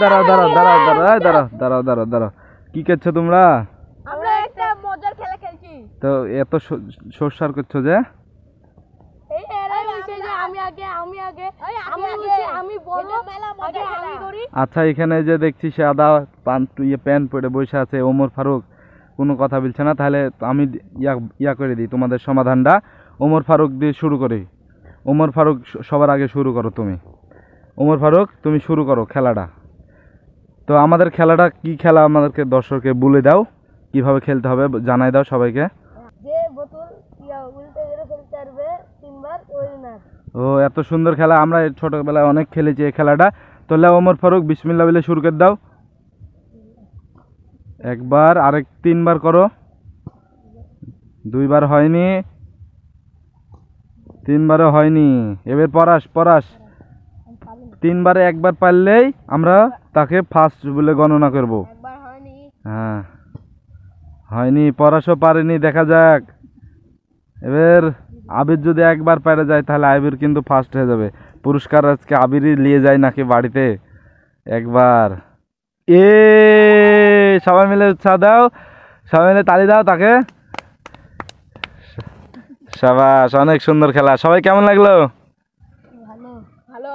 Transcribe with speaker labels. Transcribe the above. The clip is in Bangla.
Speaker 1: দাঁড়াও দাঁড়াও দাঁড়াও দাঁড়াও দাঁড়াও দাঁড়াও দাঁড়াও দাঁড়াও, কি করছো তোমরা?
Speaker 2: আমরা একটা মজার খেলা খেলছি।
Speaker 1: তো এত সরসার করছো যে? আচ্ছা, এখানে যে দেখছি সাদা প্যান্ট পরে বসে আছে ওমর ফারুক, কোনো কথা বলছে না। তাহলে আমি ইয়া করে দিই তোমাদের সমাধানটা। ওমর ফারুক দিয়ে শুরু করি। ওমর ফারুক সবার আগে শুরু করো তুমি। ওমর ফারুক তুমি শুরু করো খেলাটা। তো আমাদের খেলাটা কি খেলা আমাদেরকে দর্শককে বলে দাও, কিভাবে খেলতে হবে জানাই দাও সবাইকে।
Speaker 2: যে বোতল উল্টে গেলে ফেলতে পারবে তিনবার ওই না।
Speaker 1: ও এত সুন্দর খেলা, আমরা ছোটবেলায় অনেক খেলেছি এই খেলাটা। তাহলে ওমর ফারুক বিসমিল্লাহ বলে শুরু করে দাও। একবার, আরেক তিনবার করো। দুইবার হয়নি, তিনবারও হয়নি। এবার পরাস তিনবারে একবার পারলেই আমরা তাকে ফার্স্ট বলে গণনা করব।
Speaker 2: একবার হয়নি।
Speaker 1: হ্যাঁ হয়নি, পরাশও পারেনি, দেখা যাক। এবার আবির যদি একবার পেরে যায় তাহলে আবির কিন্তু ফার্স্ট হয়ে যাবে। পুরস্কার আজকে আবিরই নিয়ে যায় নাকি বাড়িতে। একবার সবাই মিলে উৎসাহ দাও, সবাই মিলে তালি দাও তাকে। সাবাস, অনেক সুন্দর খেলা। সবাই কেমন লাগলো?
Speaker 2: ভালো ভালো।